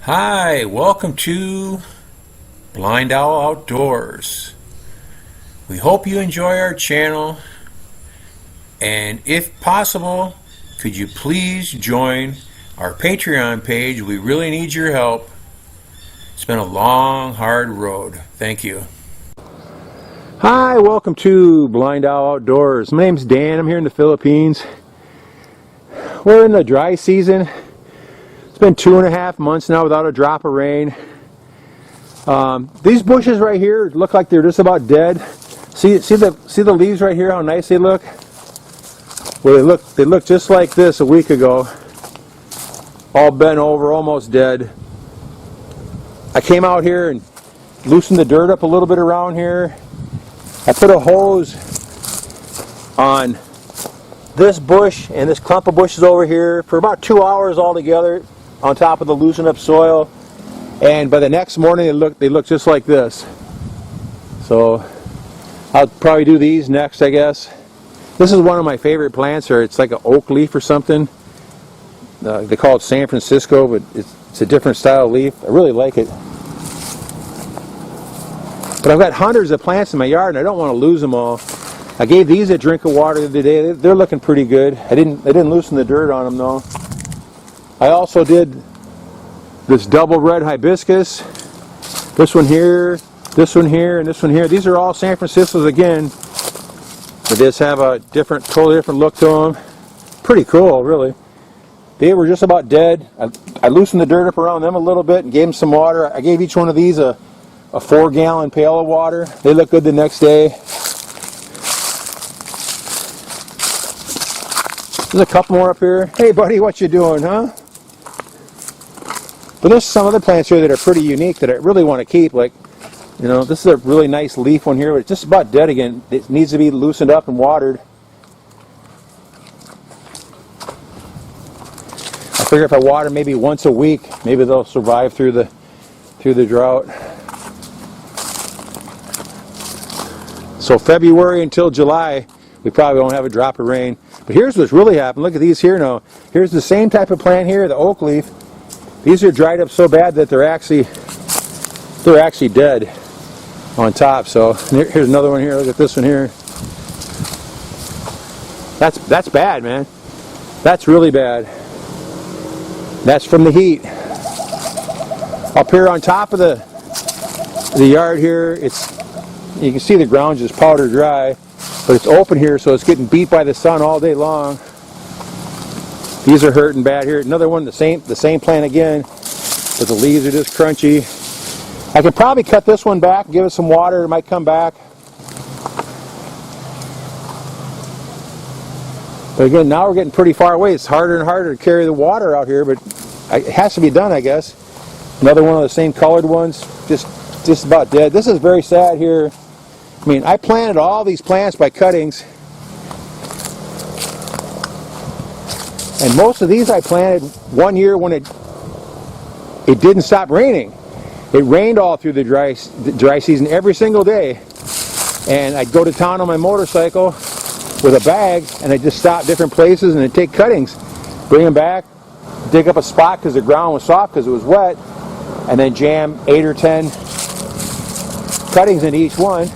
Hi, welcome to BlindOwl Outdoors. We hope you enjoy our channel, and if possible, could you please join our Patreon page? We really need your help. It's been a long, hard road. Thank you. Hi, welcome to BlindOwl Outdoors. My name's Dan. I'm here in the Philippines. We're in the dry season. It's been 2.5 months now without a drop of rain. These bushes right here look like they're just about dead. See the leaves right here, how nice they look? Well, they look just like this a week ago. All bent over, almost dead. I came out here and loosened the dirt up a little bit around here. I put a hose on this bush and this clump of bushes over here for about 2 hours altogether on top of the loosened up soil, and by the next morning they look just like this. So I'll probably do these next, I guess. This is one of my favorite plants, or it's like an oak leaf or something. They call it San Francisco, but it's a different style of leaf. I really like it. But I've got hundreds of plants in my yard and I don't want to lose them all. I gave these a drink of water the other day. They're looking pretty good. I didn't loosen the dirt on them though. I also did this double red hibiscus. This one here, this one here, and this one here. These are all San Franciscos again. They just have a totally different look to them. Pretty cool, really. They were just about dead. I loosened the dirt up around them a little bit and gave them some water. I gave each one of these a 4-gallon pail of water. They look good the next day. There's a couple more up here. Hey buddy, what you doing, huh? But there's some other plants here that are pretty unique that I really want to keep. Like, you know, this is a really nice leaf one here, but it's just about dead again. It needs to be loosened up and watered. I figure if I water maybe once a week, maybe they'll survive through the drought. So February until July, we probably won't have a drop of rain. But here's what's really happened. Look at these here now. Here's the same type of plant here, the oak leaf. These are dried up so bad that they're actually dead on top. So here's another one here. Look at this one here. That's bad, man. That's really bad. That's from the heat. Up here on top of the yard here, you can see the ground just powder dry, but it's open here, so it's getting beat by the sun all day long. These are hurting bad here. Another one, the same plant again, but the leaves are just crunchy. I could probably cut this one back, give it some water, it might come back. But again, now we're getting pretty far away. It's harder and harder to carry the water out here, but it has to be done, I guess. Another one of the same colored ones, just about dead. This is very sad here. I mean, I planted all these plants by cuttings, and most of these I planted one year when it didn't stop raining. It rained all through the dry season every single day, and I'd go to town on my motorcycle with a bag, and I'd just stop different places and I'd take cuttings, bring them back, dig up a spot because the ground was soft because it was wet, and then jam 8 or 10 cuttings into each one,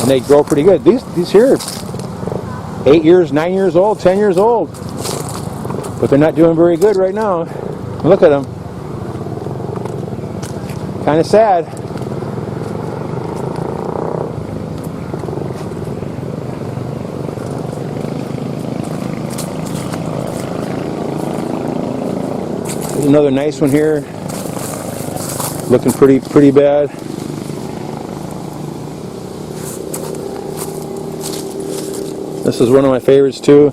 and they grow pretty good. These here are 8 years, 9 years old, 10 years old, but they're not doing very good right now. Look at them. Kind of sad. There's another nice one here, looking pretty bad. This is one of my favorites too.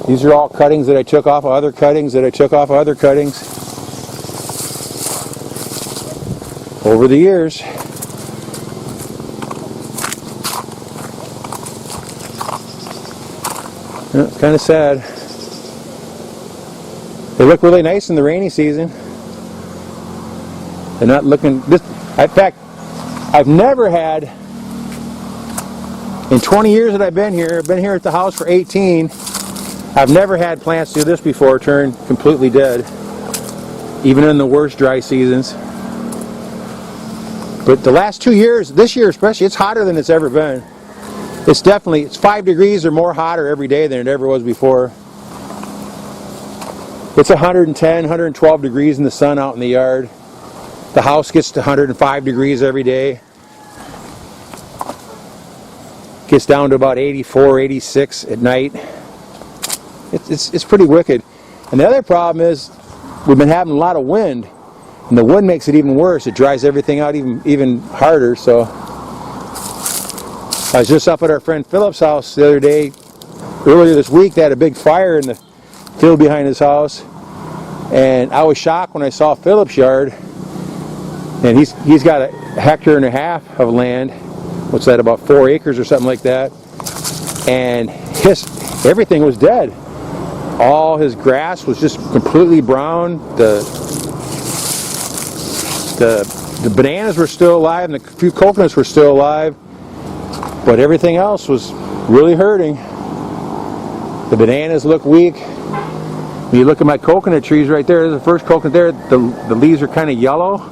These are all cuttings that I took off of other cuttings that I took off of other cuttings over the years. Yeah, kind of sad. They look really nice in the rainy season. They're not looking. In fact, I've never had In 20 years that I've been here at the house for 18, I've never had plants do this before, turn completely dead, even in the worst dry seasons. But the last 2 years, this year especially, it's hotter than it's ever been. It's 5 degrees or more hotter every day than it ever was before. It's 110, 112 degrees in the sun out in the yard. The house gets to 105 degrees every day. Gets down to about 84, 86 at night. It's pretty wicked. And the other problem is we've been having a lot of wind, and the wind makes it even worse. It dries everything out even harder. So I was just up at our friend Philip's house the other day. Earlier this week, they had a big fire in the field behind his house, and I was shocked when I saw Philip's yard. And he's got 1.5 hectares of land. What's that, about 4 acres or something like that? And everything was dead. All his grass was just completely brown. The bananas were still alive, and the few coconuts were still alive, but everything else was really hurting. The bananas look weak. When you look at my coconut trees right there, there's the first coconut there, the leaves are kind of yellow.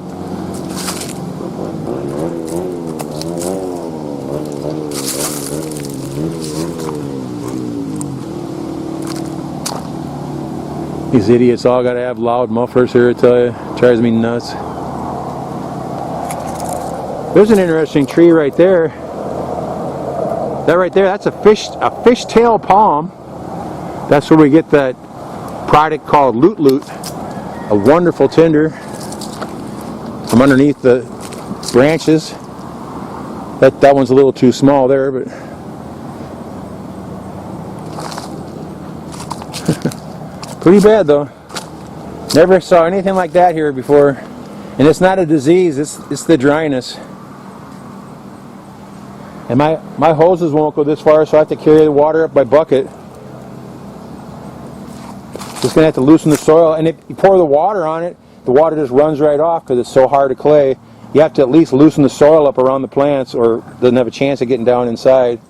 These idiots all got to have loud mufflers here, I tell you. It drives me nuts. There's an interesting tree right there. That right there, that's a fishtail palm. That's where we get that product called Loot Loot, a wonderful tinder from underneath the branches. That one's a little too small there, but pretty bad though. Never saw anything like that here before. And it's not a disease, it's the dryness. And my hoses won't go this far, so I have to carry the water up by bucket. Just gonna have to loosen the soil, and if you pour the water on it, the water just runs right off because it's so hard to clay. You have to at least loosen the soil up around the plants, or it doesn't have a chance of getting down inside.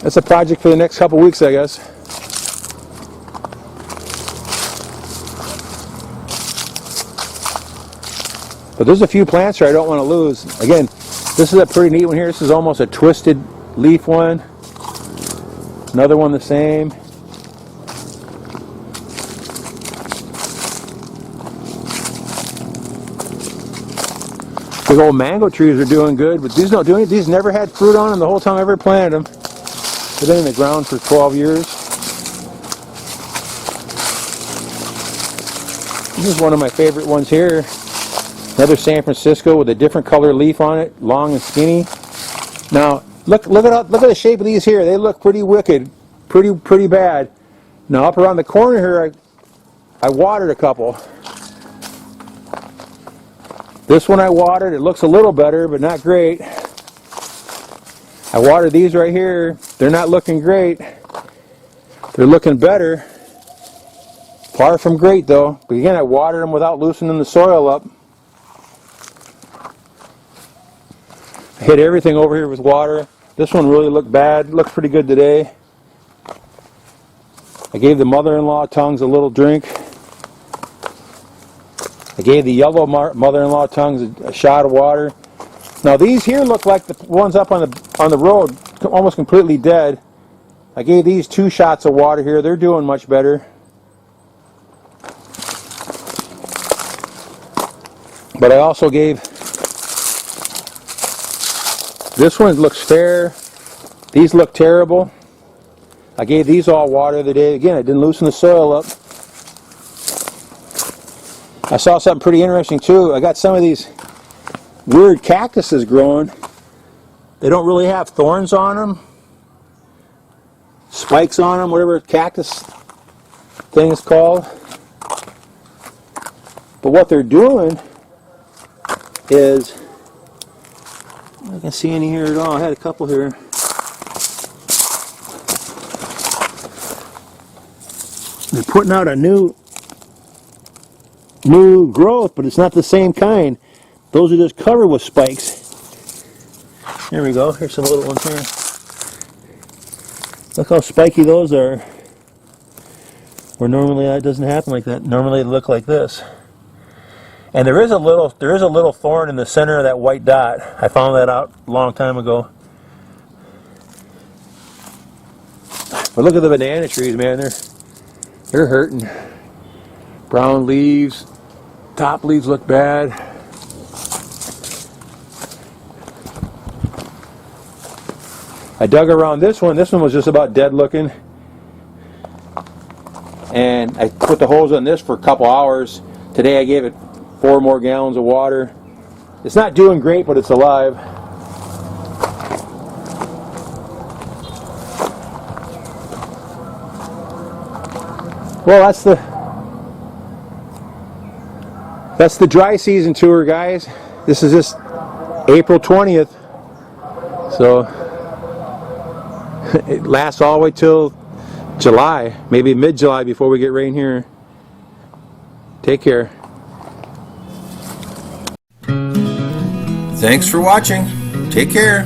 That's a project for the next couple weeks, I guess. But there's a few plants here I don't want to lose. Again, this is a pretty neat one here. This is almost a twisted leaf one. Another one the same. Big old mango trees are doing good, but these don't do anything. These never had fruit on them the whole time I ever planted them. They've been in the ground for 12 years. This is one of my favorite ones here. Another San Francisco with a different color leaf on it, long and skinny. Now, look at the shape of these here. They look pretty wicked, pretty bad. Now, up around the corner here, I watered a couple. This one I watered. It looks a little better, but not great. I watered these right here. They're not looking great. They're looking better. Far from great, though. But again, I watered them without loosening the soil up. I hit everything over here with water. This one really looked bad. Looks pretty good today. I gave the mother-in-law tongues a little drink. I gave the yellow mother-in-law tongues a shot of water. Now these here look like the ones up on the road, almost completely dead. I gave these 2 shots of water here. They're doing much better. But I also gave, this one looks fair. These look terrible. I gave these all water the day. Again, I didn't loosen the soil up. I saw something pretty interesting too. I got some of these weird cactuses growing. They don't really have thorns on them, spikes on them, whatever cactus thing is called. But what they're doing is, I can't see any here at all. I had a couple here. They're putting out a new growth, but it's not the same kind. Those are just covered with spikes. Here we go. Here's some little ones here. Look how spiky those are. Where normally it doesn't happen like that. Normally they look like this. And there is a little thorn in the center of that white dot. I found that out a long time ago. But look at the banana trees, man. They're hurting. Brown leaves. Top leaves look bad. I dug around this one. This one was just about dead looking. And I put the hose on this for a couple hours. Today I gave it 4 more gallons of water. It's not doing great, but it's alive. Well, that's the dry season tour, guys. This is just April 20th. So it lasts all the way till July, maybe mid-July before we get rain here. Take care. Thanks for watching. Take care.